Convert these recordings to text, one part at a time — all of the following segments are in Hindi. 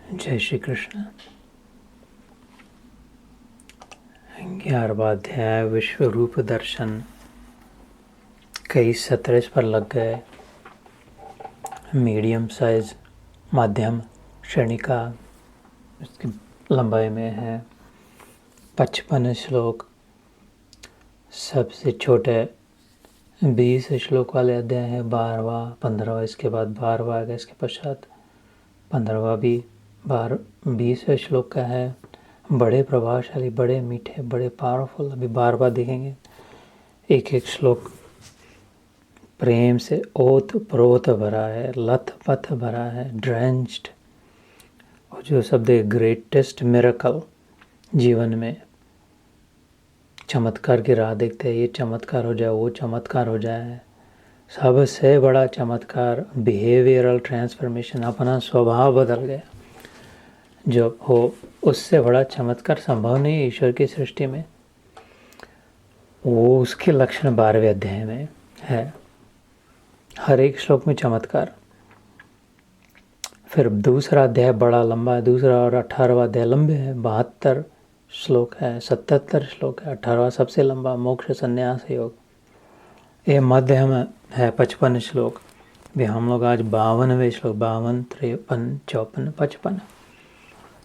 जय श्री कृष्ण। 11वां अध्याय विश्व रूप दर्शन। कई सत्र इस पर लग गए। मीडियम साइज, मध्यम श्रेणी का इसकी लंबाई में है 55 श्लोक। सबसे छोटे 20 श्लोक वाले अध्याय है 12वां 15वां, इसके बाद 12वां आएगा, इसके पश्चात 15वां भी 20 श्लोक का है। बड़े प्रभावशाली, बड़े मीठे, बड़े पावरफुल। अभी 12वां देखेंगे। एक एक श्लोक प्रेम से ओत प्रोत भरा है, लथ पथ भरा है, ड्रेंच्ड। और जो शब्द है ग्रेटेस्ट मिरेकल, जीवन में चमत्कार की राह देखते हैं, ये चमत्कार हो जाए, वो चमत्कार हो जाए। सबसे बड़ा चमत्कार बिहेवियरल ट्रांसफॉर्मेशन, अपना स्वभाव बदल गया जो हो, उससे बड़ा चमत्कार संभव नहीं है ईश्वर की सृष्टि में। वो उसके लक्षण 12वें अध्याय में है। हर एक श्लोक में चमत्कार। फिर दूसरा अध्याय बड़ा लंबा है, दूसरा और 18वां अध्याय लंबे है। 72 श्लोक है, 77 श्लोक है। 18वां सबसे लंबा, मोक्ष संन्यास योग। ये मध्य में है 55 श्लोक। भी हम लोग आज 52वें श्लोक, 52, 53, 54, 55।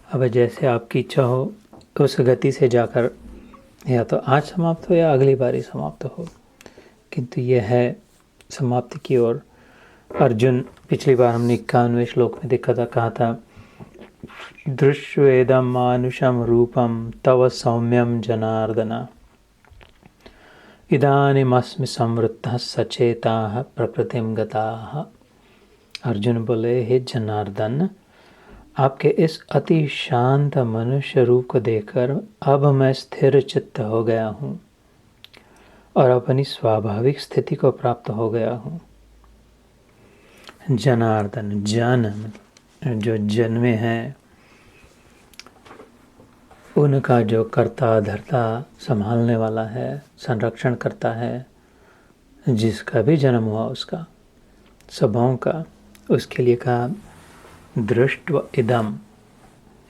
अब जैसे आपकी इच्छा हो उस गति से जाकर या तो आज समाप्त हो या अगली बारी समाप्त हो, किंतु यह है समाप्ति की ओर। अर्जुन, पिछली बार हमने 51वें श्लोक में देखा था, कहा था दृश्वेदं मानुषं रूपं तव सौम्यं जनार्दन इदानीमस्मि संवृत्तः सचेताः प्रकृतिं गताः। अर्जुन बोले, हे जनार्दन, आपके इस अति शांत मनुष्य रूप को देखकर अब मैं स्थिर चित्त हो गया हूँ और अपनी स्वाभाविक स्थिति को प्राप्त हो गया हूँ। जनार्दन, जन जो जन्मे हैं, उनका जो कर्ता धर्ता संभालने वाला है, संरक्षण करता है, जिसका भी जन्म हुआ उसका, सबों का, उसके लिए कहा दृष्टव इदम।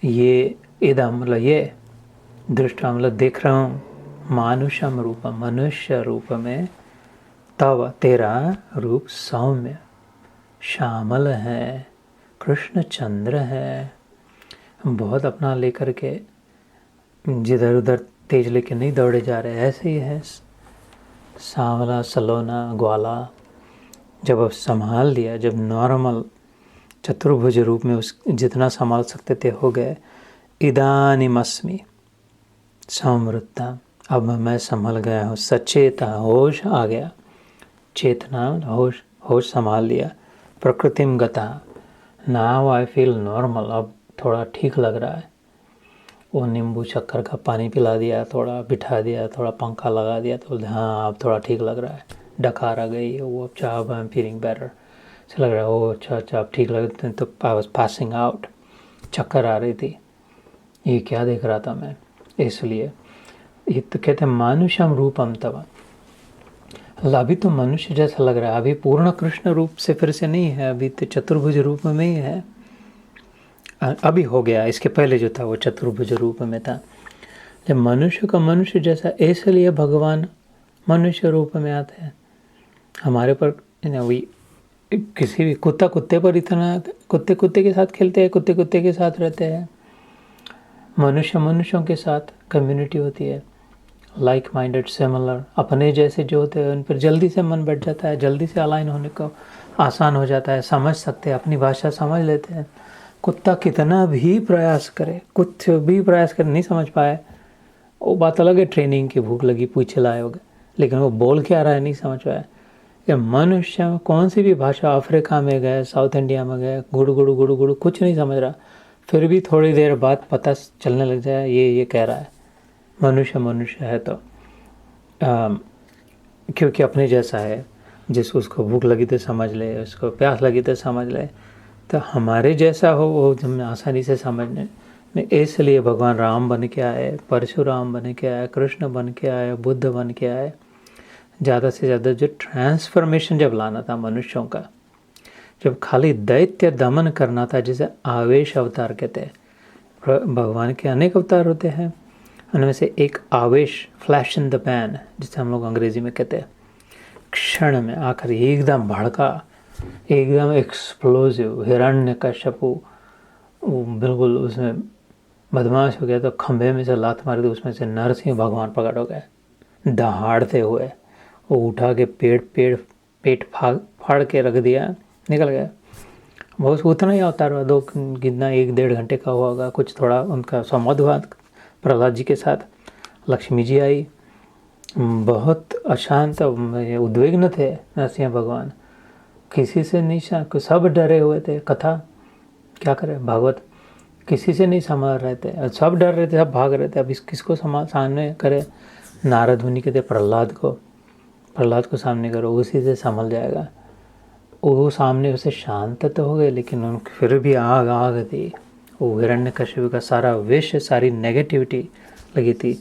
ये इदम मतलब ये, दृष्टवा मतलब देख रहा हूँ, मानुषम रूप, मनुष्य रूप में, तव तेरा रूप सौम्य, श्यामल है, कृष्ण चंद्र है। बहुत अपना लेकर के जिधर उधर तेज लेके नहीं दौड़े जा रहे, ऐसे ही है, सांवला सलोना ग्वाला। जब अब संभाल लिया, जब नॉर्मल चतुर्भुज रूप में उस जितना संभाल सकते थे हो गए। इदानीमस्मि संवृत्ता, अब मैं संभल गया हूँ, सचेता, होश आ गया, चेतना होश, होश संभाल लिया। प्रकृतिम गता, नाउ आई फील नॉर्मल, अब थोड़ा ठीक लग रहा है। वो नींबू शक्कर का पानी पिला दिया, थोड़ा बिठा दिया, थोड़ा पंखा लगा दिया, तो हाँ अब थोड़ा ठीक लग रहा है। डकार आ गई, वो अच्छा, अब आई एम फीलिंग बेटर से लग रहा है। ओ अच्छा अच्छा, अब ठीक लग रहा है। तो आई वाज पासिंग आउट, चक्कर आ रही थी। ये क्या देख रहा था मैं, इसलिए ये तो कहते हैं मानुषम रूपम तव। अभी तो मनुष्य जैसा लग रहा है, अभी पूर्ण कृष्ण रूप से फिर से नहीं है, अभी तो चतुर्भुज रूप में ही है। अभी हो गया, इसके पहले जो था वो चतुर्भुज रूप में था। जब मनुष्य का मनुष्य जैसा, इसलिए भगवान मनुष्य रूप में आते हैं हमारे पर। किसी भी कुत्ता कुत्ते पर इतना, कुत्ते कुत्ते के साथ खेलते हैं, कुत्ते कुत्ते के साथ रहते हैं। मनुष्य मनुष्यों के साथ कम्युनिटी होती है, लाइक माइंडेड, सिमिलर, अपने जैसे जो होते हैं उन पर जल्दी से मन बैठ जाता है, जल्दी से अलाइन होने को आसान हो जाता है, समझ सकते हैं, अपनी भाषा समझ लेते हैं। कुत्ता कितना भी प्रयास करे, कुछ भी प्रयास करे, नहीं समझ पाए, वो बात अलग है, ट्रेनिंग की, भूख लगी पूछे लाए होगा, लेकिन वो बोल क्या रहा है नहीं समझ पाए। ये मनुष्य कौन सी भी भाषा, अफ्रीका में गए, साउथ इंडिया में गए, गुड़ु गुड़ु गुड़ु गुड़ु कुछ नहीं समझ रहा, फिर भी थोड़ी देर बाद पता चलने लग जाए ये कह रहा है। मनुष्य मनुष्य है तो क्योंकि अपने जैसा है, जिसको उसको भूख लगी तो समझ ले, उसको प्यास लगी तो समझ ले, तो हमारे जैसा हो वो हम आसानी से समझने में। इसलिए भगवान राम बन के आए, परशुराम बन के आए, कृष्ण बन के आए, बुद्ध बन के आए। ज़्यादा से ज़्यादा जो ट्रांसफॉर्मेशन जब लाना था मनुष्यों का, जब खाली दैत्य दमन करना था, जिसे आवेश अवतार कहते हैं। भगवान के अनेक अवतार होते हैं, उनमें से एक आवेश, फ्लैश इन द पैन, जिसे हम लोग अंग्रेजी में कहते हैं। क्षण में आकर एकदम भड़का, एकदम एक्सप्लोजिव। हिरण्यकश्यपु बिल्कुल उसमें बदमाश हो गया, तो खंभे में से लात मारी, तो उसमें से नरसिंह भगवान प्रकट हो गए दहाड़ते हुए। वो उठा के पेट फाड़ के रख दिया, निकल गया। बहुत उतना ही अवतार हुआ, दो कितना 1-1.5 घंटे का हुआ होगा, कुछ थोड़ा उनका संवाद हुआ प्रहलाद जी के साथ। लक्ष्मी जी आई, बहुत अशांत उद्विग्न थे नरसिंह भगवान, किसी से नहीं, सब डरे हुए थे। कथा क्या करे, भागवत किसी से नहीं संभाल रहे थे, सब डर रहे थे, सब भाग रहे थे। अब किसको सामने करे? नारद मुनि कहते प्रहलाद को सामने करो, उसी से संभल जाएगा। वो सामने उसे शांत तो हो गए, लेकिन उनकी फिर भी आग थी। वो हिरण्यकश्यप का सारा विष, सारी नेगेटिविटी लगी थी।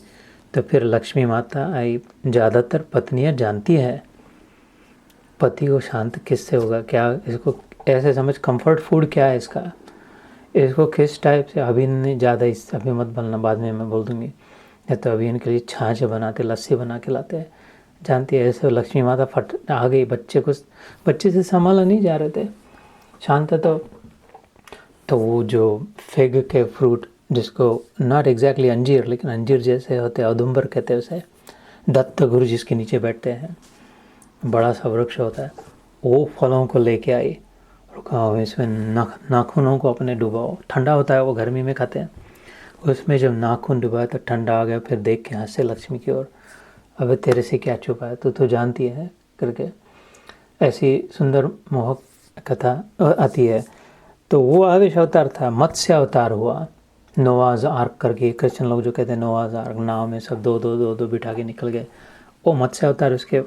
तो फिर लक्ष्मी माता आई। ज़्यादातर पत्नियां जानती है पति को शांत किससे होगा, क्या इसको ऐसे समझ, कंफर्ट फूड क्या है इसका, इसको किस टाइप से। अभी नहीं ज़्यादा, इस अभी मत बोलना, बाद में मैं बोल दूँगी। नहीं तो अभी इनके लिए छाछ बनाते, लस्सी बना के लाते हैं, जानती है। ऐसे लक्ष्मी माता फट आ गई, बच्चे से संभाला नहीं जा रहे थे, शांत। तो वो जो फिग के फ्रूट, जिसको नॉट एग्जैक्टली अंजीर, लेकिन अंजीर जैसे होते, औदुंबर कहते हैं उसे, दत्त गुरु जिसके नीचे बैठते हैं, बड़ा सा वृक्ष होता है, वो फलों को लेके आई। रुकाओ, इसमें नाखूनों को अपने डुबाओ, ठंडा होता है वो, गर्मी में खाते हैं। उसमें जब नाखून डुबाया तो ठंडा आ गया। फिर देख के हंसे लक्ष्मी की ओर, अबे तेरे से क्या छुपा है, तू तो जानती है करके। ऐसी सुंदर मोहक कथा आती है। तो वो आवेश अवतार था। मत्स्य अवतार हुआ, नोआज आर्क करके, क्रिश्चियन लोग जो कहते हैं नोआज आर्क, नाव में सब दो बिठा के निकल गए, वो मत्स्य अवतार। उसके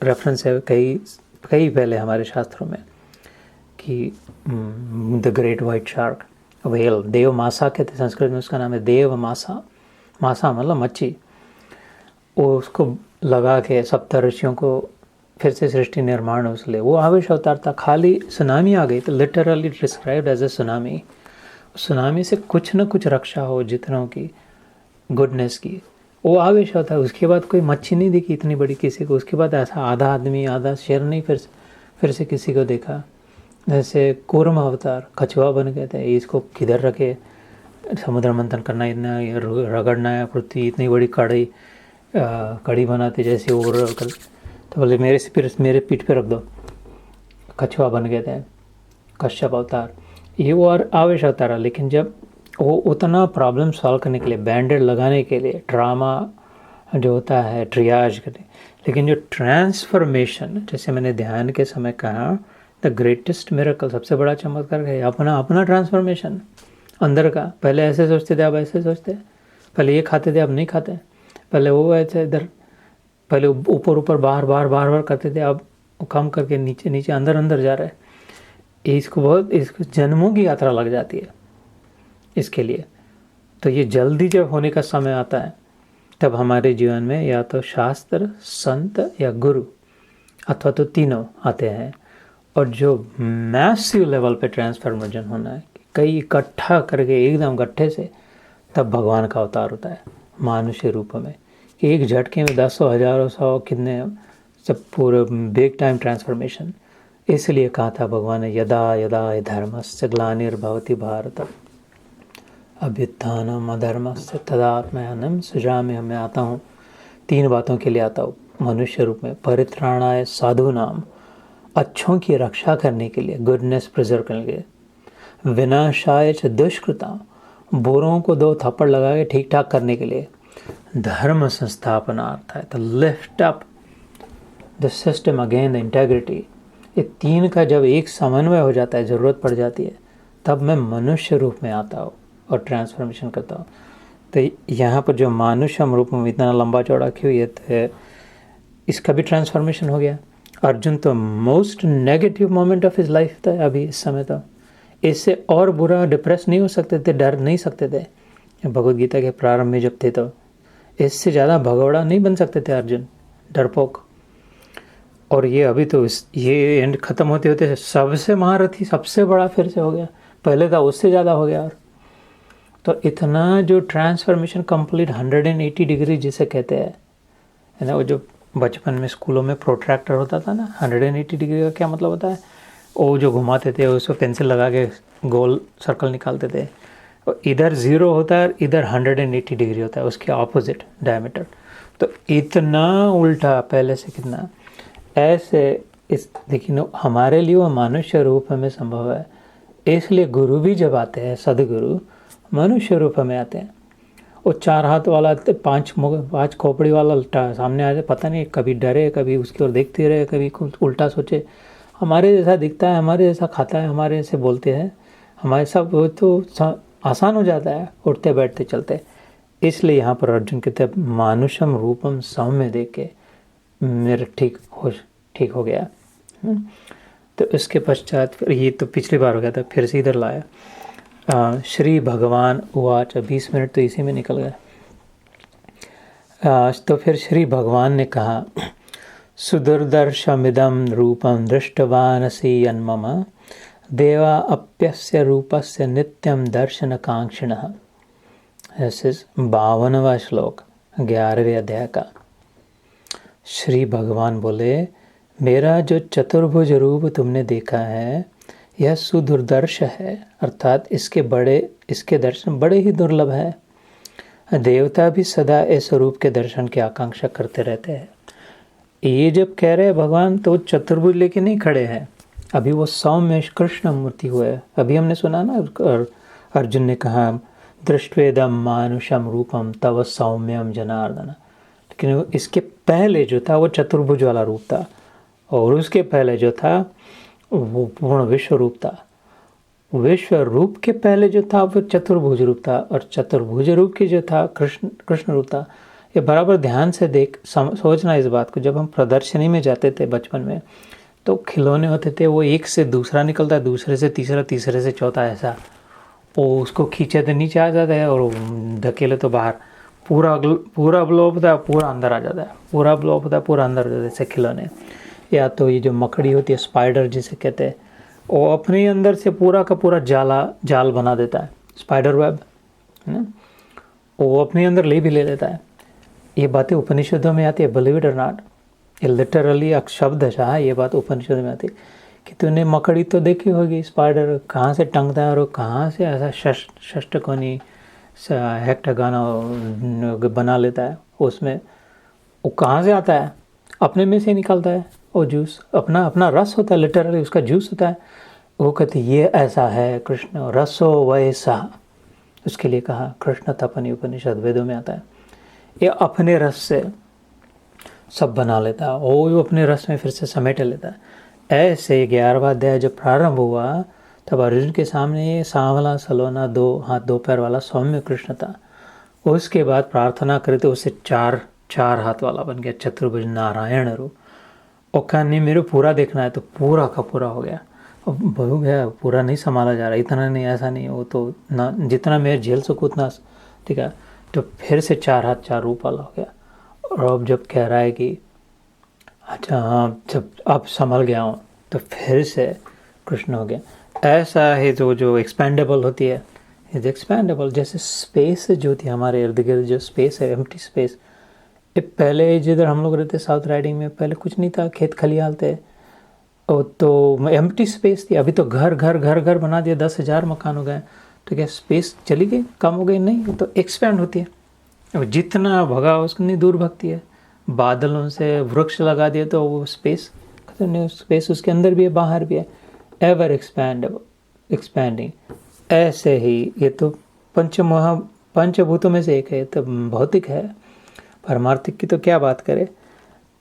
रेफरेंस है कई पहले हमारे शास्त्रों में, कि the great white shark, whale, देव मासा कहते हैं संस्कृत में, उसका नाम है देव मासा। मासा मतलब मच्छी। वो उसको लगा के सप्तऋषियों को फिर से सृष्टि निर्माण हो, इसलिए वो आवेश अवतार था। खाली सुनामी आ गई तो literally described as a tsunami. Tsunami से कुछ न कुछ रक्षा हो जितनों की, गुडनेस की, वो आवेश होता है। उसके बाद कोई मच्छी नहीं दिखी इतनी बड़ी किसी को। उसके बाद ऐसा आधा आदमी आधा शेर नहीं फिर से किसी को देखा। जैसे कूर्म अवतार, कछुआ बन गए थे, इसको किधर रखे, समुद्र मंथन करना, इतना रगड़ना है, पृथ्वी इतनी बड़ी कड़ी बनाते जैसे वो कर, तो बोले मेरे पीठ पे रख दो। कछुआ बन गए थे, कश्यप अवतार, ये वो और आवेश अवतार। लेकिन जब वो उतना प्रॉब्लम सॉल्व करने के लिए, बैंडेड लगाने के लिए, ड्रामा जो होता है ट्रियाज करने, लेकिन जो ट्रांसफॉर्मेशन, जैसे मैंने ध्यान के समय कहा, द ग्रेटेस्ट मिरेकल, सबसे बड़ा चमत्कार है अपना ट्रांसफॉर्मेशन अंदर का। पहले ऐसे सोचते थे, अब ऐसे सोचते, पहले ये खाते थे, अब नहीं खाते, पहले वो ऐसे इधर, पहले ऊपर बाहर करते थे, अब कम करके नीचे अंदर जा रहे हैं। इसको जन्मों की यात्रा लग जाती है इसके लिए। तो ये जल्दी जब होने का समय आता है, तब हमारे जीवन में या तो शास्त्र, संत या गुरु, अथवा तो तीनों आते हैं। और जो मैसिव लेवल पे ट्रांसफॉर्मेशन होना है, कई इकट्ठा करके एकदम गट्ठे से, तब भगवान का अवतार होता है मानुष्य रूप में, कि एक झटके में 10 हज़ारों 100 कितने सब पूरे बिग टाइम ट्रांसफॉर्मेशन। इसलिए कहा था भगवान ने, यदा यदा धर्मस्य ग्लानिर्भवति भारत अभ्युत्थानम अधर्मस्य तदात्मयानम सृजाम्यहम्। मैं आता हूँ 3 बातों के लिए आता हूँ मनुष्य रूप में, परित्राणाय साधूनाम, अच्छों की रक्षा करने के लिए, गुडनेस प्रिजर्व करने के लिए, विनाशाय च दुष्कृता, बुरों को 2 थप्पड़ लगा के ठीक ठाक करने के लिए, धर्म संस्थापनार्थ है, तो lift up the system again, the integrity. ये 3 का जब एक समन्वय हो जाता है, ज़रूरत पड़ जाती है, तब मैं मनुष्य रूप में आता हूँ और ट्रांसफॉर्मेशन करता हूँ। तो यहाँ पर जो मानुष्यम रूप में इतना लंबा चौड़ा क्यों, ये तो इसका भी ट्रांसफॉर्मेशन हो गया। अर्जुन तो most negative moment of his life था अभी इस समय, तो इससे और बुरा डिप्रेस नहीं हो सकते थे, डर नहीं सकते थे। भगवद गीता के प्रारंभ में जब थे, तो इससे ज़्यादा भगौड़ा नहीं बन सकते थे अर्जुन, डरपोक। और ये अभी तो ये एंड खत्म होते होते सबसे महारथी सबसे बड़ा फिर से हो गया, पहले था उससे ज़्यादा हो गया। और तो इतना जो ट्रांसफॉर्मेशन कंप्लीट 180 डिग्री जिसे कहते हैं, है ना, वो जो बचपन में स्कूलों में प्रोट्रैक्टर होता था ना, 180 डिग्री का क्या मतलब होता है, वो जो घुमाते थे उसको पेंसिल लगा के गोल सर्कल निकालते थे, और इधर 0 होता है, इधर 180 डिग्री होता है, उसके ऑपोजिट डायमीटर। तो इतना उल्टा पहले से कितना ऐसे इस देखिए हमारे लिए वो मनुष्य रूप में संभव है, इसलिए गुरु भी जब आते हैं, सदगुरु मनुष्य रूप में आते हैं। वो 4 हाथ वाला 5 खोपड़ी वाला सामने आ जाए, पता नहीं कभी डरे, कभी उसकी ओर देखते रहे, कभी कुछ उल्टा सोचे, हमारे जैसा दिखता है, हमारे जैसा खाता है, हमारे जैसे बोलते हैं, हमारे सब वो तो आसान हो जाता है उठते बैठते चलते। इसलिए यहाँ पर अर्जुन कहते हैं मानुषम रूपम सौम्य देख के मेरा ठीक हो गया। तो इसके पश्चात फिर ये तो पिछली बार हो गया था, फिर से इधर लाया। श्री भगवान उवाच, 20 मिनट तो इसी में निकल गए। तो फिर श्री भगवान ने कहा सुदुर्दर्शमिदं रूपं दृष्टवानसि यन्मम देवा अप्यस्य रूपस्य नित्यं दर्शनकांक्षिणः। ऐसे 52वां श्लोक 11वें अध्याय का। श्री भगवान बोले मेरा जो चतुर्भुज रूप तुमने देखा है यह सुदुर्दर्श है, अर्थात इसके दर्शन बड़े ही दुर्लभ है। देवता भी सदा इस रूप के दर्शन की आकांक्षा करते रहते हैं। ये जब कह रहे हैं भगवान तो चतुर्भुज लेके नहीं खड़े हैं, अभी वो सौम्य कृष्ण मूर्ति हुए। अभी हमने सुना ना, अर्जुन ने कहा दृष्टवेदम मानुषम रूपम तव सौम्यम जनार्दन, लेकिन इसके पहले जो था वो चतुर्भुज वाला रूप था, और उसके पहले जो था वो पूर्ण विश्व रूप था। विश्व रूप के पहले जो था वो चतुर्भुज रूप था, और चतुर्भुज रूप की जो था कृष्ण रूप था। ये बराबर ध्यान से सोचना इस बात को। जब हम प्रदर्शनी में जाते थे बचपन में तो खिलौने होते थे, वो एक से दूसरा निकलता है, दूसरे से तीसरा, तीसरे से चौथा, ऐसा वो उसको खींचे तो नीचे आ जाता है और धकेले तो बाहर, पूरा ब्लॉप होता है, पूरा अंदर आ जाता है, पूरा ब्लॉप होता है, पूरा अंदर आ जाता है, जैसे खिलौने। या तो ये जो मकड़ी होती है स्पाइडर जिसे कहते हैं, वो अपने अंदर से पूरा का पूरा जाल बना देता है, स्पाइडर वेब है ना, वो अपने अंदर ले लेता है। ये बातें उपनिषदों में आती है, बिलीव इट और नॉट, ये लिटरली शब्दशः ये बात उपनिषद में आती है कि तूने मकड़ी तो देखी होगी, स्पाइडर कहाँ से टंगता है और कहाँ से ऐसा षष्टकोणी हेक्टागन बना लेता है, उसमें वो कहाँ से आता है, अपने में से निकलता है वो जूस, अपना रस होता है, लिटरली उसका जूस होता है। वो कहते ये ऐसा है कृष्ण रसो वैसा, उसके लिए कहा कृष्ण तपनी उपनिषद वेदों में आता है। ये अपने रस से सब बना लेता है, वो अपने रस में फिर से समेट लेता है। ऐसे 11वां अध्याय जब प्रारंभ हुआ तब अर्जुन के सामने ये सांवला सलोना 2 हाथ 2 पैर वाला सौम्य कृष्ण था। उसके बाद प्रार्थना करे तो उससे 4 हाथ वाला बन गया, चतुर्भुज नारायण रूप। और कहा नहीं मेरे पूरा देखना है, तो पूरा का पूरा हो गया। अब हो गया, पूरा नहीं संभाला जा रहा, इतना नहीं, ऐसा नहीं, वो तो ना जितना मैं झेल सकूँ उतना, ठीक है। तो फिर से 4 हाथ 4 रूप वाला हो गया। और अब जब कह रहा है कि अच्छा हाँ जब अब संभल गया हूँ, तो फिर से कृष्ण हो गया। ऐसा है जो एक्सपेंडेबल होती है, इज एक्सपेंडेबल। जैसे स्पेस जो थी हमारे इर्द गिर्द, जो स्पेस है, एम्प्टी स्पेस, ये पहले जिधर हम लोग रहते साउथ राइडिंग में, पहले कुछ नहीं था, खेत खलियान थे, तो एम्प्टी स्पेस थी। अभी तो घर बना दिया, 10,000 मकान हो गए, तो क्या स्पेस चली गई, कम हो गई? नहीं, तो एक्सपेंड होती है। अब जितना भगा उसकी दूर भगती है। बादलों से वृक्ष लगा दिए तो वो स्पेस नहीं, स्पेस उसके अंदर भी है बाहर भी है, एवर एक्सपैंडिंग। ऐसे ही ये तो पंचभूतों में से एक है, तो भौतिक है। परमार्थिक की तो क्या बात करें,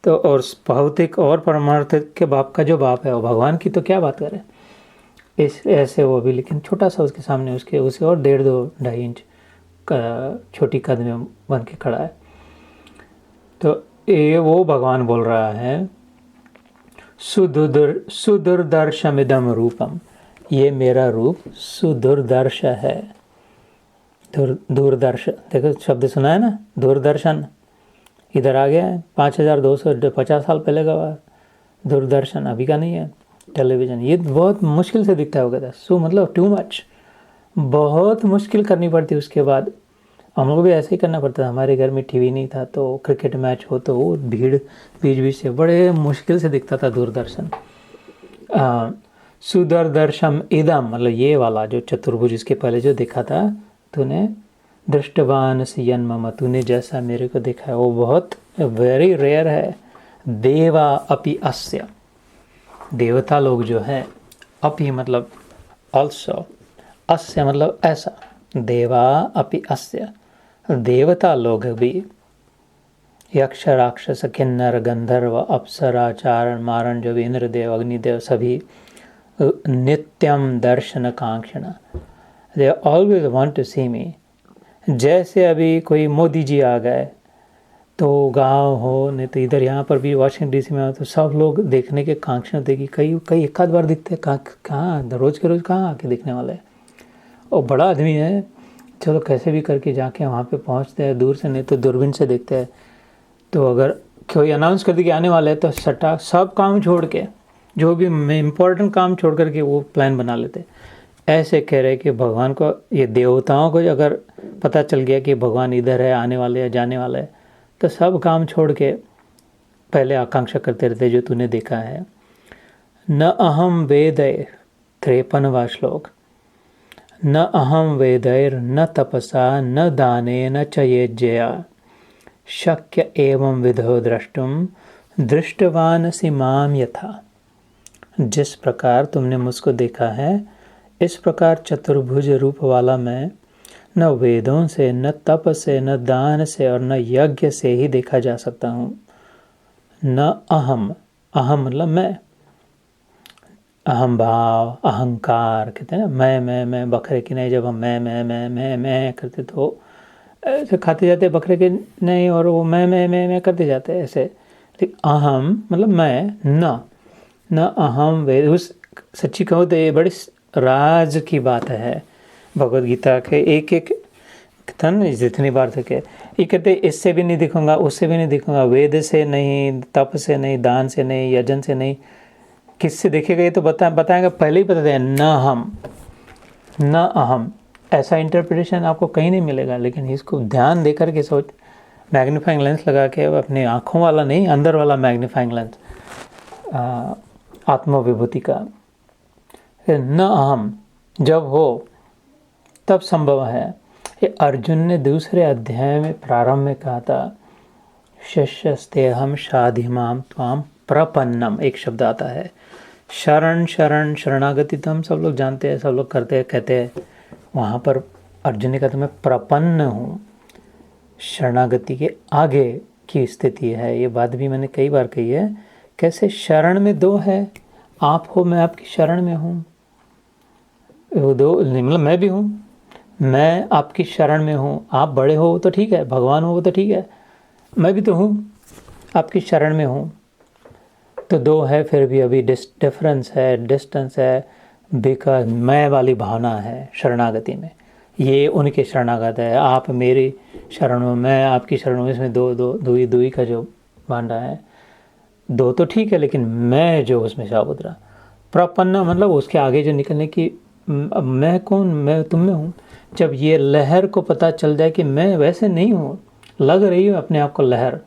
तो और भौतिक और परमार्थिक के बाप का जो बाप है वो भगवान की तो क्या बात करें। इस ऐसे वो भी, लेकिन छोटा सा उसके सामने उसे और 1.5-2 इंच छोटी कद में बन के खड़ा है। तो ये वो भगवान बोल रहा है सुदुर्दर्शमिदम रूपम, ये मेरा रूप सुदुर्दर्श है। दूरदर्श, देखो शब्द सुना है ना, दूरदर्शन इधर आ गया है 5250 साल पहले का बात। दूरदर्शन अभी का नहीं है, टेलीविज़न ये बहुत मुश्किल से दिखता होगा था। सो मतलब टू मच, बहुत मुश्किल करनी पड़ती। उसके बाद हम लोग भी ऐसे ही करना पड़ता था। हमारे घर में टीवी नहीं था, तो क्रिकेट मैच हो तो वो भीड़ बीच बीच से बड़े मुश्किल से दिखता था दूरदर्शन। सुदर्दर्शम इदम, मतलब ये वाला जो चतुर्भुज इसके पहले जो देखा था तूने, दृष्टवान सियन मम, तूने जैसा मेरे को देखा है वो बहुत वेरी रेयर है। देवा अपि अस्य, देवता लोग जो है, अपि मतलब ऑल्सो, अस्य मतलब ऐसा, देवा अपि अस्य, देवता लोग भी, यक्ष राक्षस किन्नर गंधर्व अप्सरा चारण मारण जो भी इंद्रदेव अग्निदेव सभी नित्यम दर्शन कांक्षण, दे ऑलवेज वांट टू सी मी। जैसे अभी कोई मोदी जी आ गए तो गांव हो, नहीं तो इधर यहाँ पर भी वाशिंगटन डीसी में हो, तो सब लोग देखने के कांक्षण थे कि कई एक आध बार दिखते, कहाँ रोज़ के रोज़ कहाँ आके दिखने वाले हैं। और बड़ा आदमी है, चलो कैसे भी करके जाके वहाँ पे पहुँचते हैं, दूर से नहीं तो दूरबीन से देखते हैं। तो अगर कोई अनाउंस कर दी कि आने वाले हैं तो सटा सब काम छोड़ के, जो भी इम्पोर्टेंट काम छोड़ करके वो प्लान बना लेते। ऐसे कह रहे कि भगवान को, ये देवताओं को अगर पता चल गया कि भगवान इधर है, आने वाले हैं, जाने वाले हैं, तो सब काम छोड़ के पहले आकांक्षा करते रहते जो तूने देखा है। न अहम वेदय, 53वां श्लोक, न अहम वेदैर न तपसा न दाने न च यज्ञया शक्य एवं विधो द्रष्टुम दृष्टवान सी माम यथा। जिस प्रकार तुमने मुझको देखा है, इस प्रकार चतुर्भुज रूप वाला मैं न वेदों से, न तप से, न दान से और न यज्ञ से ही देखा जा सकता हूँ। न अहम, अहम मतलब मैं, अहम भाव, अहंकार कहते हैं ना, मैं बकरे की नहीं, जब हम मैं करते तो ऐसे खाते जाते बकरे के नहीं, और वो मैं करते जाते ऐसे। लेकिन अहम मतलब मैं, न अहम वेद, उस सच्ची कहूँ तो ये बड़ी राज की बात है भगवद गीता के एक एक था ना, जितनी बार तक है ये कहते इससे भी नहीं दिखूंगा, उससे भी नहीं दिखूंगा, वेद से नहीं, तप से नहीं, दान से नहीं, यजन से नहीं, किससे देखेगा ये तो बताएंगे पहले ही बता दें, न अहम। ऐसा इंटरप्रिटेशन आपको कहीं नहीं मिलेगा, लेकिन इसको ध्यान दे करके सोच, मैग्नीफाइंग लेंस लगा के, अपने आँखों वाला नहीं, अंदर वाला मैग्नीफाइंग लेंस, आत्मविभूति का। न अहम जब हो तब संभव है। ये अर्जुन ने दूसरे अध्याय में प्रारंभ में कहा था, शिष्यस्तेहम शाधिमाम त्वाम प्रपन्नम, एक शब्द आता है, शरण शरण शरणागति तो हम सब लोग जानते हैं, सब लोग करते हैं, कहते हैं। वहाँ पर अर्जुन ने कहा था मैं प्रपन्न हूँ, शरणागति के आगे की स्थिति है। ये बात भी मैंने कई बार कही है। कैसे शरण में दो है, आप हो, मैं आपकी शरण में हूँ, वो दो मतलब मैं भी हूँ, मैं आपकी शरण में हूँ, आप बड़े हो तो ठीक है, भगवान हो तो ठीक है, मैं भी तो हूँ आपकी शरण में हूँ। तो दो है, फिर भी अभी डिफरेंस है, डिस्टेंस है, बिकॉज मैं वाली भावना है शरणागति में। ये उनके शरणागत है, आप मेरी शरण में, मैं आपकी शरण में, इसमें दुई का जो भांडा है, दो तो ठीक है, लेकिन मैं जो उसमें शाबुत रहा। प्रपन्न मतलब उसके आगे जो निकलने की, मैं कौन, मैं तुम में हूँ। जब ये लहर को पता चल जाए कि मैं वैसे नहीं हूँ, लग रही हूँ अपने आप को लहर,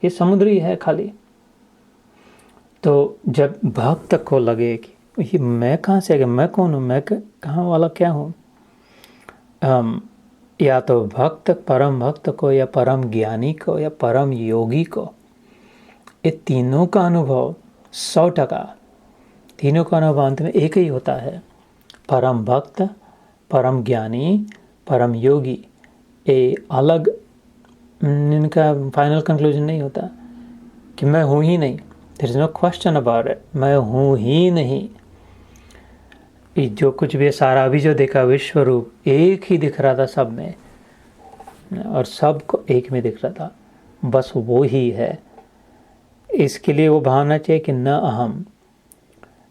ये समुद्र ही है खाली, तो जब भक्त को लगे कि ये मैं कहाँ से आ गया, मैं कौन हूँ, मैं कहाँ वाला क्या हूँ, या तो भक्त परम भक्त को, या परम ज्ञानी को, या परम योगी को, ये तीनों का अनुभव 100%, तीनों का अनुभव अंत में एक ही होता है, परम भक्त, परम ज्ञानी, परम योगी। ये अलग इनका फाइनल कंक्लूजन नहीं होता कि मैं हूँ ही नहीं, there is no question about it, मैं हूँ ही नहीं। जो कुछ भी सारा अभी जो देखा विश्व रूप एक ही दिख रहा था सब में, और सबको एक में दिख रहा था, बस वो ही है। इसके लिए वो भावना चाहिए कि न अहम,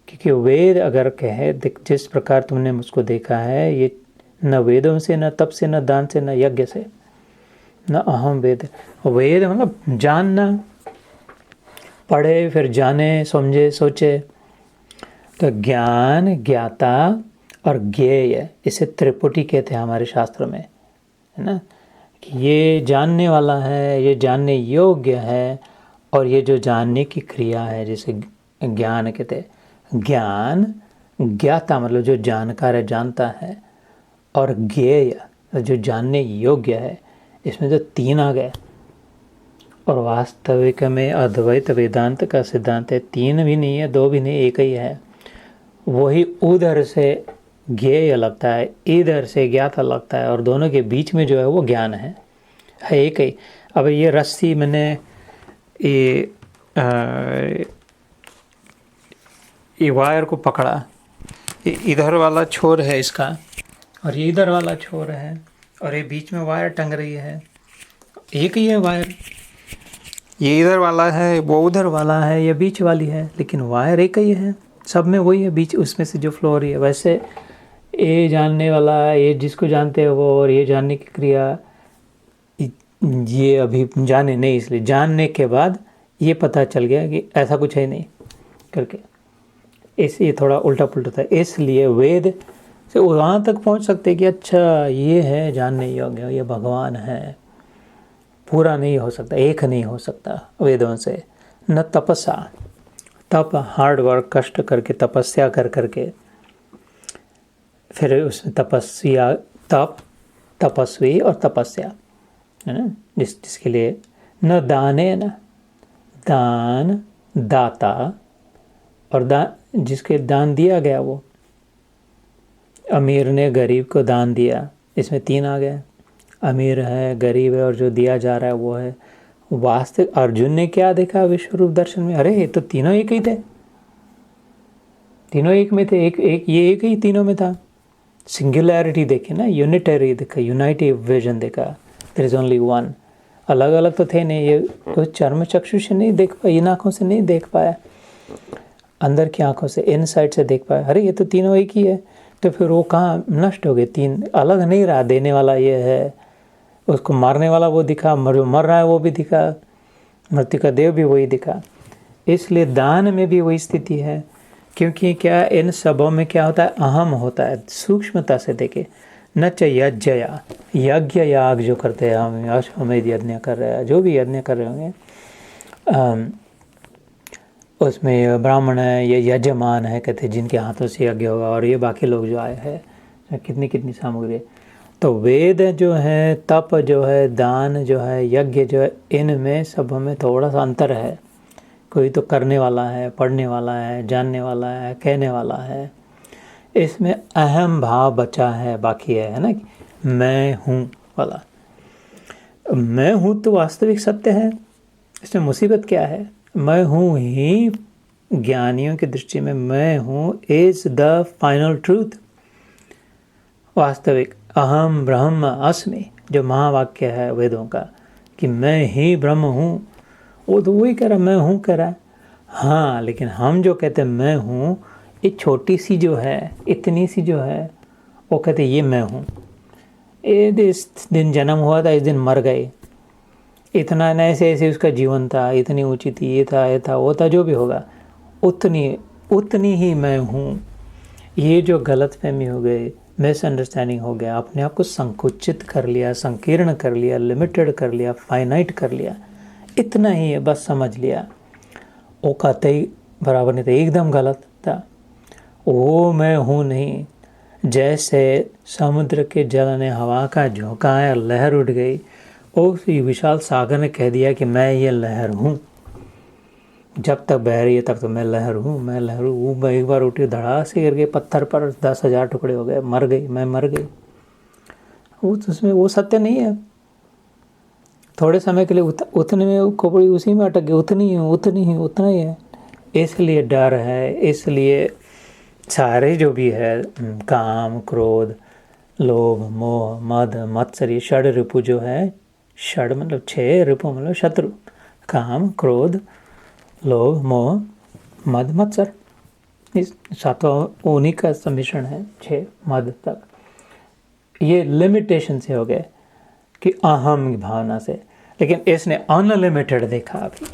क्योंकि वेद अगर कहे जिस प्रकार तुमने मुझको देखा है, ये न वेदों से, न तप से, न दान से, न यज्ञ से, न अहम वेद। वेद मतलब जानना, पढ़े फिर जाने, समझे, सोचे। तो ज्ञान, ज्ञाता और ज्ञेय, इसे त्रिपुटी कहते हैं हमारे शास्त्रों में, है ना, कि ये जानने वाला है, ये जानने योग्य है, और ये जो जानने की क्रिया है जिसे ज्ञान कहते हैं। ज्ञान, ज्ञाता मतलब जो जानकार है, जानता है, और ज्ञेय जो जानने योग्य है। इसमें जो तीन आ गए, और वास्तविक में अद्वैत वेदांत का सिद्धांत है, तीन भी नहीं है, दो भी नहीं, एक ही है। वही उधर से ज्ञेय लगता है, इधर से ज्ञाता लगता है, और दोनों के बीच में जो है वो ज्ञान है एक ही। अब ये रस्सी मैंने ये वायर को पकड़ा, ये इधर वाला छोर है इसका, और ये इधर वाला छोर है, और ये बीच में वायर टंग रही है, एक ही है वायर। ये इधर वाला है, वो उधर वाला है, ये बीच वाली है, लेकिन वायर एक ही है, सब में वही है, बीच उसमें से जो फ्लो हो रही है। वैसे ये जानने वाला, ये जिसको जानते हैं वो, और ये जानने की क्रिया, ये अभी जाने नहीं, इसलिए जानने के बाद ये पता चल गया कि ऐसा कुछ है नहीं करके। ये थोड़ा उल्टा पुल्टा था, इसलिए वेद से वहाँ तक पहुँच सकते कि अच्छा ये है जानने योग्य, ये भगवान है। पूरा नहीं हो सकता, एक नहीं हो सकता वेदों से। न तपस्या, तप हार्ड वर्क, कष्ट करके, तपस्या कर करके, फिर उसमें तपस्या, तप, तपस्वी और तपस्या, है ना, जिसके लिए न दाने, न दान, दाता, और दान जिसके दान दिया गया, वो अमीर ने गरीब को दान दिया, इसमें तीन आ गए, अमीर है, गरीब है, और जो दिया जा रहा है वो है। वास्तविक अर्जुन ने क्या देखा विश्व रूप दर्शन में? अरे ये तो तीनों एक ही थे, तीनों एक में थे, एक ये एक ही तीनों में था। सिंगुलैरिटी देखे ना, यूनिटरी देखा, यूनाइटिव विजन देखा, देयर इज ओनली वन। अलग अलग तो थे नहीं, ये तो चर्म चक्षु से नहीं देख पाया, इन आँखों से नहीं देख पाया, अंदर की आँखों से, इन साइड से देख पाया। अरे ये तो तीनों एक ही है, तो फिर वो कहाँ नष्ट हो गए? तीन अलग नहीं रहा, देने वाला ये है, उसको मारने वाला वो दिखा, जो मर रहा है वो भी दिखा, मृत्यु का देव भी वही दिखा। इसलिए दान में भी वही स्थिति है, क्योंकि क्या इन सबों में क्या होता है? अहम होता है, सूक्ष्मता से देखे। न च यज्ञया, यज्ञ याग जो करते हैं, हम अश्वमेध यज्ञ कर रहे हैं, जो भी यज्ञ कर रहे होंगे, उसमें ब्राह्मण है, ये यजमान है, कहते जिनके हाथों से यज्ञ होगा, और ये बाकी लोग जो आए हैं, कितनी कितनी सामग्री। तो वेद जो है, तप जो है, दान जो है, यज्ञ जो है, इनमें सब में थोड़ा सा अंतर है। कोई तो करने वाला है, पढ़ने वाला है, जानने वाला है, कहने वाला है, इसमें अहम भाव बचा है, बाकी है ना, मैं हूँ वाला। मैं हूँ तो वास्तविक सत्य है, इसमें मुसीबत क्या है? मैं हूँ ही ज्ञानियों की दृष्टि में मैं हूँ इज द फाइनल ट्रूथ, वास्तविक। अहम ब्रह्म अस्मि, जो महावाक्य है वेदों का, कि मैं ही ब्रह्म हूँ, वो तो वही कह रहा, मैं हूँ कह रहा है। हाँ, लेकिन हम जो कहते हैं मैं हूँ, ये छोटी सी जो है, इतनी सी जो है, वो कहते ये मैं हूँ। इस दिन जन्म हुआ था, इस दिन मर गए, इतना ऐसे ऐसे उसका जीवन था, इतनी ऊंची थी, ये था वो था, जो भी होगा, उतनी ही मैं हूँ। ये जो गलतफहमी हो गई, मिसअंडरस्टैंडिंग हो गया, अपने आप को संकुचित कर लिया, संकीर्ण कर लिया, लिमिटेड कर लिया, फाइनाइट कर लिया, इतना ही है बस समझ लिया, वो कतई बराबर नहीं था, एकदम गलत था। वो मैं हूँ नहीं। जैसे समुद्र के जल ने हवा का झोंका है, लहर उठ गई, उस विशाल सागर ने कह दिया कि मैं ये लहर हूँ। जब तक बह रही है तब तो मैं लहर हूँ, मैं लहर हूँ। मैं एक बार उठी, धड़ा से गिर गई पत्थर पर, 10,000 टुकड़े हो गए, मर गई, मैं मर गई। वो उसमें वो सत्य नहीं है। थोड़े समय के लिए उतने में खोपड़ी उसी में अटक गई, उतनी ही उतना ही है। इसलिए डर है, इसलिए सारे जो भी है, काम, क्रोध, लोभ, मोह, मद, मत्सर, ये षड रिपु जो है, षड मतलब 6, रिपु मतलब शत्रु, काम, क्रोध, लोभ, मोह, मद, मत्सर, इस 7 उन्हीं का सम्मिश्रण है, 6 मद तक। ये लिमिटेशन से हो गए कि अहम की भावना से, लेकिन इसने अनलिमिटेड देखा। अभी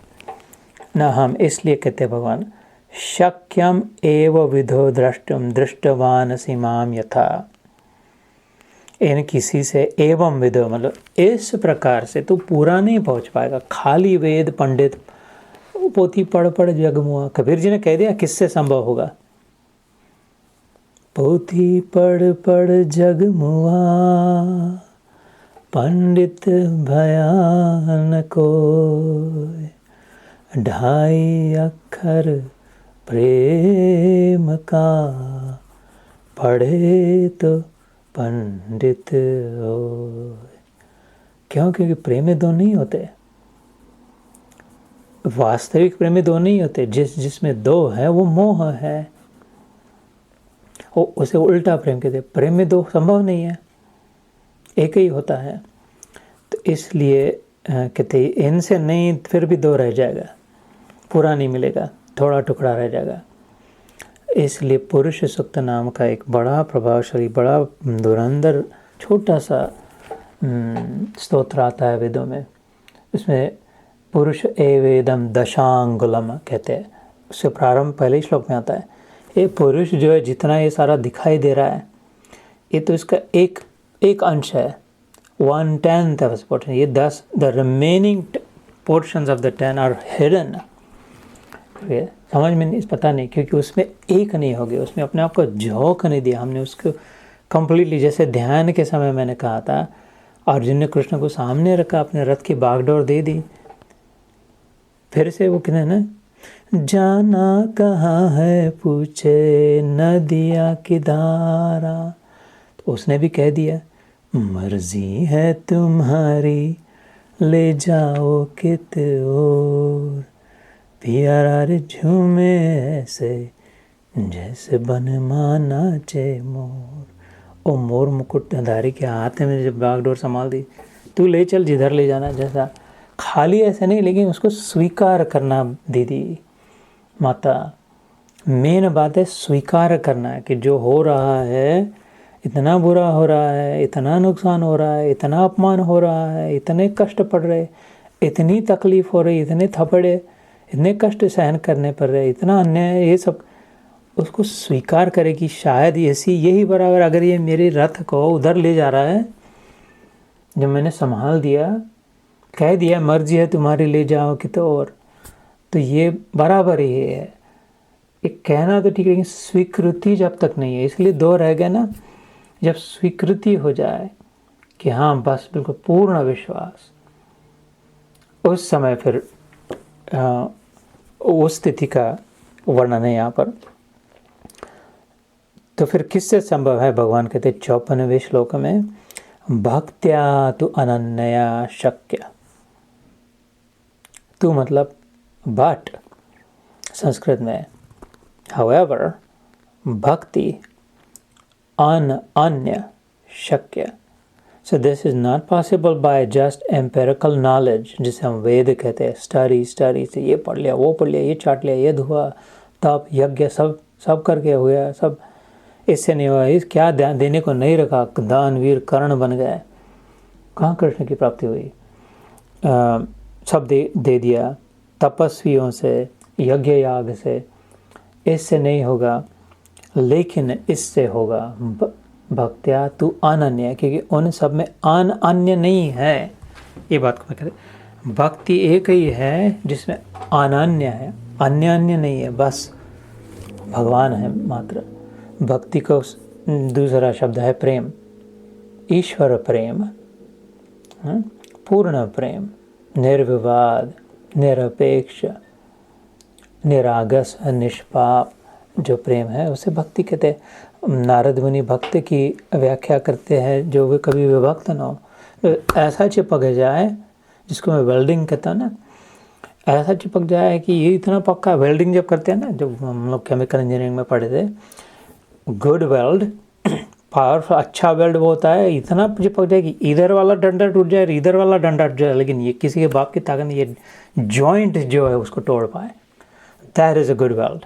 न हम, इसलिए कहते हैं भगवान, शक्यम एव विधो द्रष्टुम दृष्टवान सीमाम यथा। इन किसी से एवं विधो मतलब इस प्रकार से तू पूरा नहीं पहुंच पाएगा। खाली वेद पंडित पोथी पढ़ पढ़ जगमुआ, कबीर जी ने कह दिया किससे संभव होगा। पोथी पढ़ पढ़ जगमुआ पंडित भयान कोय, ढाई अक्षर प्रेम का पढ़े तो पंडित हो। क्यों? क्योंकि प्रेमी दो नहीं होते, वास्तविक प्रेमी दो नहीं होते। जिसमें दो है वो मोह है, वो उसे उल्टा प्रेम कहते। प्रेम में दो संभव नहीं है, एक ही होता है। तो इसलिए कहते इनसे नहीं, फिर भी दो रह जाएगा, पूरा नहीं मिलेगा, थोड़ा टुकड़ा रह जाएगा। इसलिए पुरुष सूक्त नाम का एक बड़ा प्रभावशाली, बड़ा धुरंधर छोटा सा स्तोत्र आता है वेदों में। इसमें पुरुष एवेदम दशांगुलम कहते हैं। उससे प्रारंभ पहले ही श्लोक में आता है, ये पुरुष जो है जितना ये सारा दिखाई दे रहा है, ये तो इसका एक अंश है, 1/10 of portion। ये 10, the remaining portions of the 10 are hidden. समझ में नहीं, पता नहीं, क्योंकि उसमें एक नहीं हो गया, उसमें अपने आप को झोंक नहीं दिया हमने उसको कंप्लीटली। जैसे ध्यान के समय मैंने कहा था, अर्जुन ने कृष्ण को सामने रखा, अपने रथ की बागडोर दे दी। फिर से वो कहते ना, जाना कहाँ है पूछे नदिया की धारा, तो उसने भी कह दिया मर्जी है तुम्हारी ले जाओ कित ओर, प्यारा रे झूमे ऐसे जैसे बन माना चे मोर। ओ मोर मुकुटधारी के हाथ में जब बागडोर संभाल दी, तू ले चल जिधर ले जाना, जैसा खाली ऐसे नहीं, लेकिन उसको स्वीकार करना दीदी माता। मेन बात है स्वीकार करना है कि जो हो रहा है, इतना बुरा हो रहा है, इतना नुकसान हो रहा है, इतना अपमान हो रहा है, इतने कष्ट पड़ रहे, इतनी तकलीफ हो रही, इतने थपड़े, इतने कष्ट सहन करने पड़ रहे, इतना अन्याय, ये सब उसको स्वीकार करे कि शायद यही बराबर अगर ये मेरे रथ को उधर ले जा रहा है, जब मैंने संभाल दिया, कह दिया मर्जी है तुम्हारी ले जाओ कि तो ये बराबर ही है। एक कहना तो ठीक है, लेकिन स्वीकृति जब तक नहीं है, इसलिए दो रह गए ना। जब स्वीकृति हो जाए कि हाँ बस बिल्कुल पूर्ण विश्वास, उस समय फिर उस स्थिति का वर्णन है यहाँ पर। तो फिर किससे संभव है? भगवान कहते 54वें श्लोक में, भक्त्या तु अनन्या शक्य। तू मतलब बट संस्कृत में, however भक्ति अन्य शक्य। So this is not possible by just empirical knowledge, जिसे हम वेद कहते हैं, स्टडी से ये पढ़ लिया, वो पढ़ लिया, ये चाट लिया, ये धुआ, तप यज्ञ सब करके हो गया, सब इससे नहीं हुआ। इस क्या ध्यान देने को नहीं रखा, दान वीर कर्ण बन गए, कहाँ कृष्ण की प्राप्ति हुई? सब दे दिया तपस्वियों से, यज्ञ याग से, इससे नहीं होगा, लेकिन इससे होगा भक्त्या तु अनन्य, क्योंकि उन सब में अन्य नहीं है। ये बात को मैं कहते, भक्ति एक ही है जिसमें अनन्य है, अन्य नहीं है, बस भगवान है मात्र। भक्ति को दूसरा शब्द है प्रेम, ईश्वर प्रेम, पूर्ण प्रेम, निर्विवाद, निरपेक्ष, निरागस, निष्पाप जो प्रेम है उसे भक्ति कहते हैं। नारद मुनि भक्त की व्याख्या करते हैं, जो भी कभी विभक्त न हो, ऐसा चिपक जाए, जिसको मैं वेल्डिंग कहता हूँ ना, ऐसा चिपक जाए कि ये इतना पक्का। वेल्डिंग जब करते हैं ना, जब हम लोग केमिकल इंजीनियरिंग में पढ़े थे, गुड वेल्ड, पावरफुल, अच्छा वेल्ड वो होता है, इतना चिपक जाए कि इधर वाला डंडा टूट जाए, इधर वाला डंडा टूट जाए, लेकिन ये किसी के बाप की ताकत नहीं, ये जॉइंट जो है उसको तोड़ पाए। That is a good weld,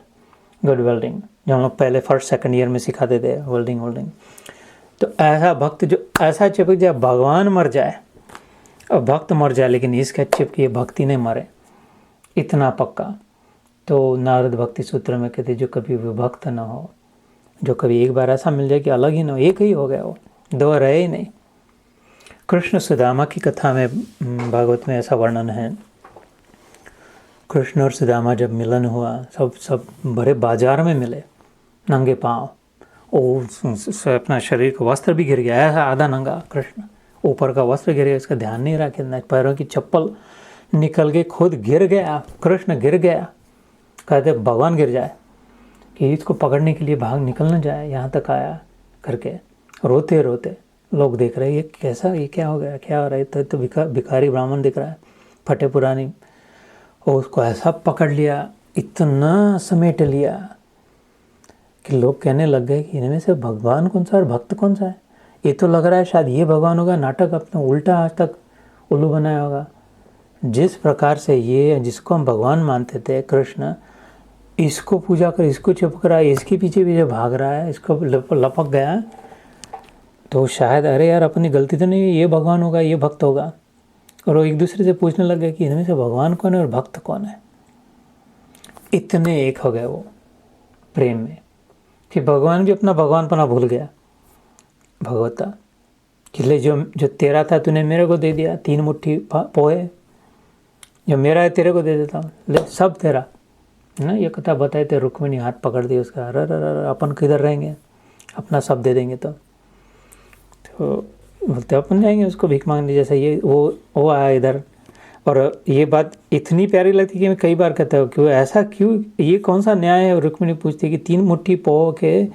good welding, जो हम लोग पहले फर्स्ट सेकंड ईयर में सिखाते थे, वेल्डिंग। तो ऐसा भक्त जो ऐसा चिपक जाए, भगवान मर जाए और भक्त मर जाए, लेकिन इसका चिपकी भक्ति नहीं मरे, इतना पक्का। तो नारद भक्ति सूत्र में कहते जो कभी विभक्त न हो, जो कभी एक बार ऐसा मिल जाए कि अलग ही ना हो, एक ही हो गया, वो दो रहे ही नहीं। कृष्ण सुदामा की कथा में भागवत में ऐसा वर्णन है, कृष्ण और सुदामा जब मिलन हुआ, सब बड़े बाजार में मिले, नंगे पाँव, अपना शरीर का वस्त्र भी गिर गया है, आधा नंगा कृष्ण, ऊपर का वस्त्र गिर गया, इसका ध्यान नहीं रखा, पैरों की चप्पल निकल के खुद गिर गया, कृष्ण गिर गया, कहते भगवान गिर जाए कि इसको पकड़ने के लिए भाग निकल न जाए, यहाँ तक आया करके रोते रोते लोग देख रहे, ये कैसा, ये क्या हो गया, क्या हो रहा है, तो भिखारी ब्राह्मण दिख रहा है, फटे पुरानी, और उसको ऐसा पकड़ लिया, इतना समेट लिया कि लोग कहने लग गए कि इनमें से भगवान कौन सा और भक्त कौन सा है। ये तो लग रहा है शायद ये भगवान होगा, नाटक अपना उल्टा आज तक उल्लू बनाया होगा। जिस प्रकार से ये जिसको हम भगवान मानते थे कृष्ण, इसको पूजा कर, इसको चिपक रहा है, इसके पीछे पीछे भाग रहा है, इसको लपक गया, तो शायद अरे यार अपनी गलती तो नहीं, ये भगवान होगा, ये भक्त होगा। और वो एक दूसरे से पूछने लग गए कि इनमें से भगवान कौन है और भक्त कौन है। इतने एक हो गए वो प्रेम में कि भगवान भी अपना भगवानपना भूल गया। भगवता कि ले जो तेरा था तूने मेरे को दे दिया, 3 मुट्ठी पोहे, जो मेरा है तेरे को दे देता हूँ, ले सब तेरा ना। ये कथा बताए थे, रुक्मिणी हाथ पकड़ दी उसका, अरे अपन किधर रहेंगे, अपना सब दे देंगे तो बोलते अपन जाएंगे उसको भीख मांगने, जैसे ये वो आया इधर। और ये बात इतनी प्यारी लगती कि मैं कई बार कहता हूँ क्यों ऐसा, क्यों ये कौन सा न्याय है। रुक्मिणी पूछती कि 3 मुट्ठी पो के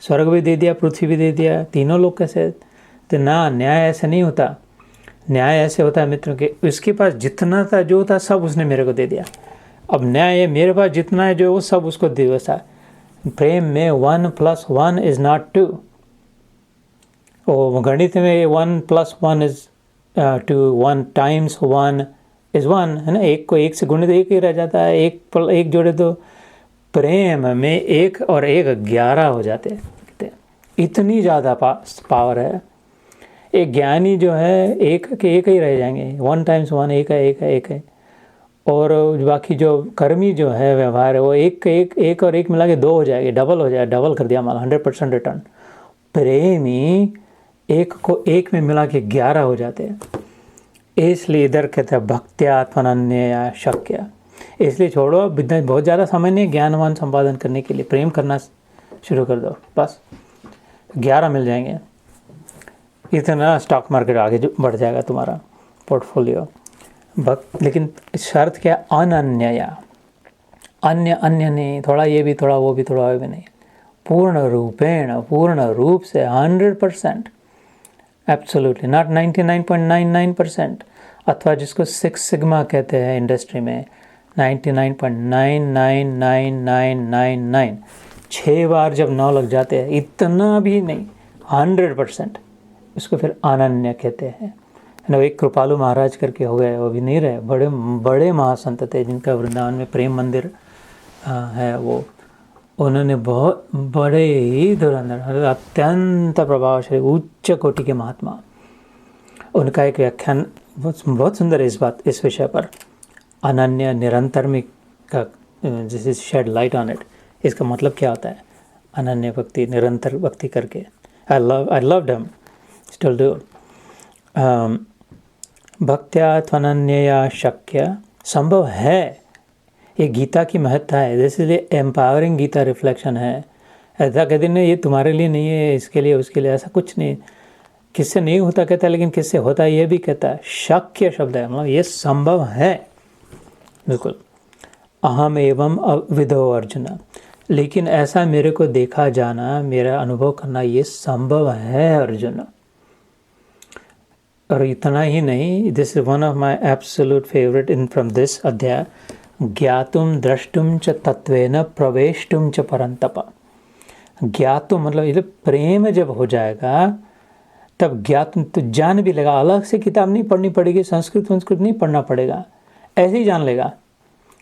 स्वर्ग भी दे दिया, पृथ्वी भी दे दिया, तीनों लोग कैसे। तो ना, न्याय ऐसे नहीं होता। न्याय ऐसे होता है मित्रों के, उसके पास जितना था जो था सब उसने मेरे को दे दिया। अब न्याय है मेरे पास जितना है जो वो सब उसको दे वैसा। प्रेम में 1 + 1 इज़ नॉट 2। और गणित में 1 + 1 इज़ 2, 1 × 1 इज़ 1 है ना। एक को 1 से गुणित 1 ही रह जाता है, 1 जोड़े तो प्रेम में 1 और 1 11 हो जाते हैं। इतनी ज़्यादा पावर है। एक ज्ञानी जो है 1 के 1 ही रह जाएंगे, 1 × 1 1 है। और बाकी जो कर्मी जो है व्यवहार है वो 1 के 1 और 1 मिला के 2 हो जाएगी, डबल हो जाए, डबल कर दिया माल, 100% रिटर्न। प्रेमी 1 को 1 में मिला के 11 हो जाते हैं। इसलिए इधर कहते हैं भक्त्यात्मनन्यया शक्य। इसलिए छोड़ो, बहुत ज़्यादा समय नहीं ज्ञानवान संपादन करने के लिए, प्रेम करना शुरू कर दो, बस 11 मिल जाएंगे। इतना स्टॉक मार्केट आगे बढ़ जाएगा तुम्हारा पोर्टफोलियो। लेकिन शर्त क्या, अनन्यया, अन्य नहीं, थोड़ा ये भी थोड़ा वो भी थोड़ा वो भी नहीं, पूर्ण रूप से 100%, एब्सोल्युटली, नॉट 99.99%, अथवा जिसको 6 सिग्मा कहते हैं इंडस्ट्री में, 99.999999। 6 बार जब 9 लग जाते हैं, इतना भी नहीं, 100%, उसको फिर अनन्य कहते हैं ना। एक कृपालु महाराज करके हो गए, वो भी नहीं रहे, बड़े महासंत थे जिनका वृंदावन में प्रेम मंदिर है। वो उन्होंने बहुत बड़े ही धुरंधर, अत्यंत प्रभावशाली, उच्च कोटि के महात्मा। उनका एक व्याख्यान बहुत सुंदर है इस विषय पर, अनन्य निरंतर में का, जैसे शेड लाइट ऑन इट। इसका मतलब क्या होता है, अनन्य भक्ति, निरंतर भक्ति करके। I loved him, still do. भक्त्या त्वनन्यया शक्य, संभव है। ये गीता की महत्ता है, इसलिए एम्पावरिंग गीता रिफ्लेक्शन है। ऐसा कहते नहीं ये तुम्हारे लिए नहीं है, इसके लिए उसके लिए, ऐसा कुछ नहीं। किससे नहीं होता कहता है, लेकिन किससे होता है ये भी कहता है। शक्य शब्द है, मतलब ये संभव है, बिल्कुल। अहम एवं विदो अर्जुन, लेकिन ऐसा मेरे को देखा जाना, मेरा अनुभव करना, ये संभव है अर्जुन। और इतना ही नहीं, this is one of my absolute favourite in from this अध्याय, ज्ञातुम द्रष्टुम च तत्वेन प्रवेष्टुम च परंतप। ज्ञातुम मतलब ये प्रेम जब हो जाएगा तब ज्ञातुम तो जान भी लेगा, अलग से किताब नहीं पढ़नी पड़ेगी, संस्कृत नहीं पढ़ना पड़ेगा, ऐसे ही जान लेगा।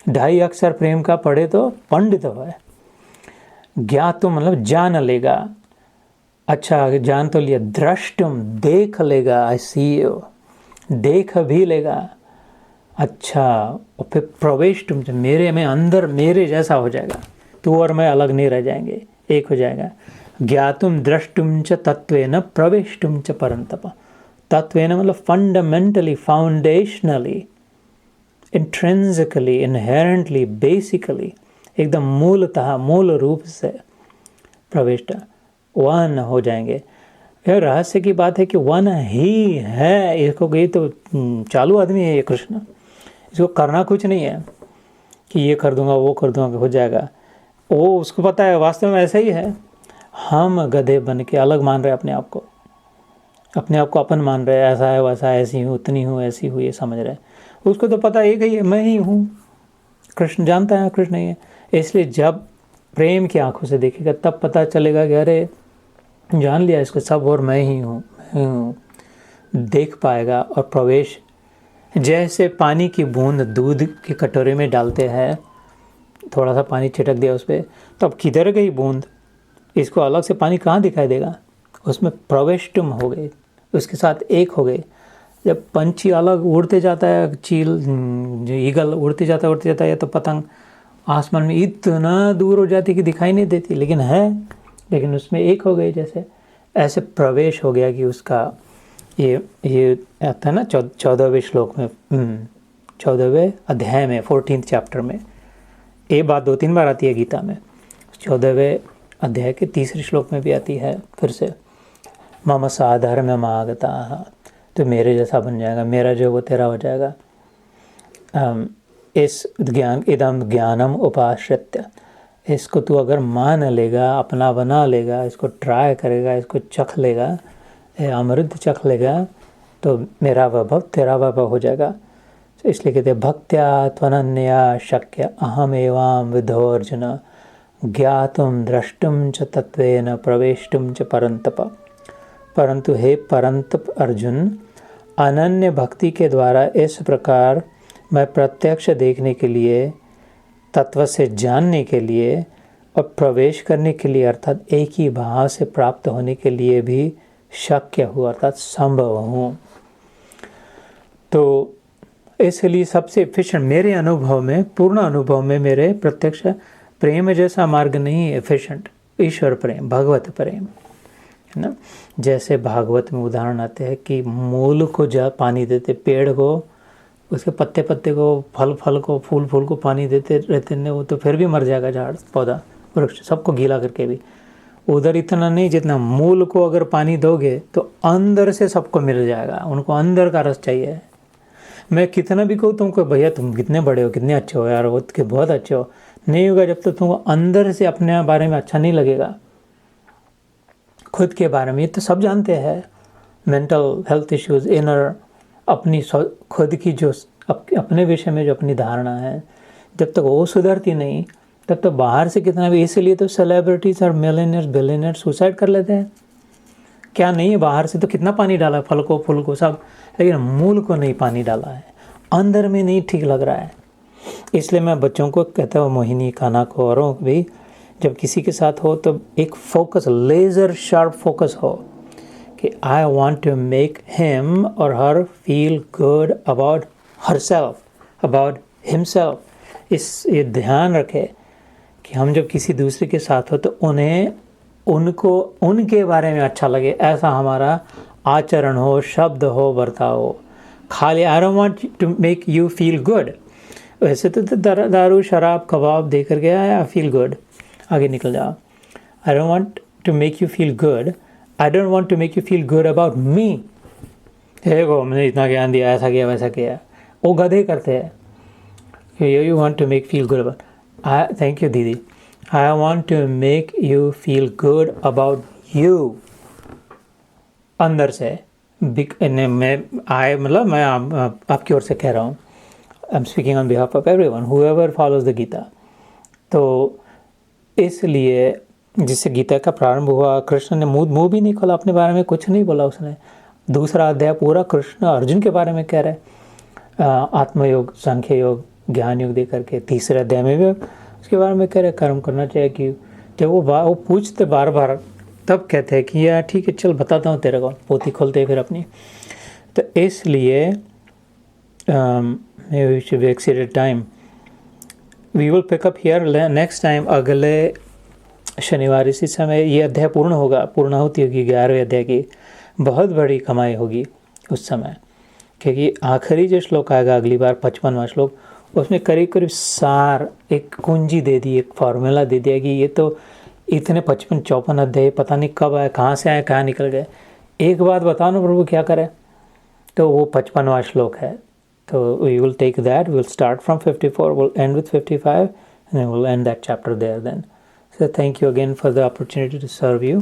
2.5 अक्षर प्रेम का पढ़े तो पंडित है। ज्ञातुम मतलब जान लेगा। अच्छा, जान तो लिया, द्रष्टुम देख लेगा, आई सी यू, देख भी लेगा। अच्छा, और फिर प्रवेश तुम मेरे में अंदर मेरे जैसा हो जाएगा, तू और मैं अलग नहीं रह जाएंगे, एक हो जाएगा। ज्ञातुम द्रष्टुम च तत्वेन प्रवेष्टुम च परंतप। तत्वेन मतलब fundamentally, foundationally, intrinsically, inherently, basically, एकदम मूलतः, मूल रूप से प्रविष्ट वन हो जाएंगे। यह रहस्य की बात है कि वन ही है। इसको गई तो चालू आदमी है ये कृष्ण, इसको करना कुछ नहीं है कि ये कर दूंगा वो कर दूंगा हो जाएगा। वो उसको पता है वास्तव में ऐसा ही है। हम गधे बन के अलग मान रहे हैं अपने आप को, अपने आप को अपन मान रहे हैं, ऐसा है वैसा है, ऐसी हूँ उतनी हूँ ऐसी हूँ, ये समझ रहे हैं। उसको तो पता एक ही है, मैं ही हूँ। कृष्ण जानता है कृष्ण ही है। इसलिए जब प्रेम की आंखों से देखेगा तब पता चलेगा कि अरे जान लिया इसको सब, और मैं ही हूँ, देख पाएगा। और प्रवेश, जैसे पानी की बूंद दूध की कटोरे में डालते हैं, थोड़ा सा पानी छिटक दिया उस पर, तो अब किधर गई बूंद, इसको अलग से पानी कहाँ दिखाई देगा। उसमें प्रवेश तुम हो गए, उसके साथ एक हो गए। जब पंछी अलग उड़ते जाता है, चील ईगल उड़ते जाता है, या तो पतंग आसमान में इतना दूर हो जाती कि दिखाई नहीं देती, लेकिन है, लेकिन उसमें एक हो गए। जैसे ऐसे प्रवेश हो गया कि उसका ये आता है ना 14वें श्लोक में, 14वें अध्याय में, 14th चैप्टर में ये बात 2-3 बार आती है गीता में। 14वें अध्याय के 3रे श्लोक में भी आती है फिर से, मम साधर्म्यम आगताः, तो मेरे जैसा बन जाएगा, मेरा जो वो तेरा हो जाएगा। इस ज्ञान, इदम ज्ञानम उपाश्रित्य, इसको तू अगर मान लेगा, अपना बना लेगा, इसको ट्राई करेगा, इसको चख लेगा, अमृत चख लेगा, तो मेरा वैभव तेरा वैभव हो जाएगा। इसलिए कहते भक्त्या त्वनन्या शक्य अहम एवां विधो अर्जुन ज्ञातुम द्रष्टुम च तत्वेन प्रवेष्टुम च परंतप। परंतु हे परंतप अर्जुन, अनन्य भक्ति के द्वारा इस प्रकार मैं प्रत्यक्ष देखने के लिए, तत्व से जानने के लिए और प्रवेश करने के लिए, अर्थात एक ही भाव से प्राप्त होने के लिए भी शक्य हूँ, अर्थात संभव हूँ। तो इसलिए सबसे एफिशिएंट मेरे अनुभव में, पूर्ण अनुभव में, मेरे प्रत्यक्ष प्रेम जैसा मार्ग नहीं है एफिशिएंट। ईश्वर प्रेम, भगवत प्रेम है ना। जैसे भागवत में उदाहरण आते हैं कि मूल को पानी देते, पेड़ को, उसके पत्ते पत्ते को, फल फल को, फूल फूल को पानी देते रहते हैं, वो तो फिर भी मर जाएगा, झाड़ पौधा वृक्ष सबको गीला करके भी। उधर इतना नहीं, जितना मूल को अगर पानी दोगे तो अंदर से सबको मिल जाएगा, उनको अंदर का रस चाहिए। मैं कितना भी कहूँ तुमको, भैया तुम कितने बड़े हो, कितने अच्छे हो यार, वो के बहुत अच्छे हो, नहीं होगा जब तक तुमको अंदर से अपने बारे में अच्छा नहीं लगेगा, खुद के बारे में। ये तो सब जानते हैं, मेंटल हेल्थ इश्यूज, इनर, अपनी खुद की जो अपने विषय में जो अपनी धारणा है, जब तक वो सुधरती नहीं तब तो बाहर से कितना भी। इसलिए तो सेलिब्रिटीज और मिलियनर्स बिलियनर्स सुसाइड कर लेते हैं। क्या नहीं है, बाहर से तो कितना पानी डाला है, फल को फूल को सब, लेकिन मूल को नहीं पानी डाला है, अंदर में नहीं ठीक लग रहा है। इसलिए मैं बच्चों को कहता हूँ, मोहिनी, कान्हा को, औरों भी, जब किसी के साथ हो तो एक फोकस, लेज़र शार्प फोकस हो कि I want to make him or her feel good about herself, about himself. ये ध्यान रखे कि हम जब किसी दूसरे के साथ हो तो उनको उनके बारे में अच्छा लगे, ऐसा हमारा आचरण हो, शब्द हो, बर्ताव हो। खाली I don't want to make you feel good, वैसे तो दारू शराब कबाब दे कर गया है, आई फील गुड, आगे निकल जाओ। I don't want to make you feel good, I don't want to make you feel good about me. देखो मैंने इतना ज्ञान दिया, ऐसा किया वैसा किया, वो गधे करते हैं। You want to make feel good about, thank you दीदी, I want to make you feel good about you, अंदर से। मैं आपकी ओर से कह रहा हूँ, I am speaking on behalf of everyone whoever follows the Gita. तो इसलिए जिससे गीता का प्रारंभ हुआ, कृष्ण ने मुंह भी नहीं खोला, अपने बारे में कुछ नहीं बोला उसने। दूसरा अध्याय पूरा कृष्ण अर्जुन के बारे में कह रहे, आत्मयोग, सांख्य योग, ज्ञान योग दे करके। तीसरे अध्याय में भी उसके बारे में कह रहे कर्म करना चाहिए। कि जब वो पूछते बार बार, तब कहते हैं कि यार ठीक है चल बताता हूँ तेरे को, पोथी खोलते फिर अपनी। तो इसलिए maybe we should exceeded time. We will pick up here next time. अगले शनिवार इसी समय ये अध्याय पूर्ण होगा, पूर्णाहुति होगी 11वें अध्याय की। बहुत बड़ी कमाई होगी उस समय, क्योंकि आखिरी जो श्लोक आएगा अगली बार 55वां श्लोक, उसमें करीब करीब सार, एक कुंजी दे दी, एक फार्मूला दे दिया कि ये तो इतने 55-54 अध्याय पता नहीं कब आए, कहाँ से आए, कहाँ निकल गए। एक बात बताओ ना प्रभु क्या करें, तो वो 55वां श्लोक है। तो we will take that, we will start from 54, will end with 55 and will end that chapter there then. So thank you again for the opportunity to serve you.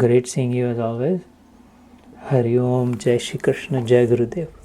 Great seeing you as always. Hari Om, Jai Shri Krishna, Jai Gurudev.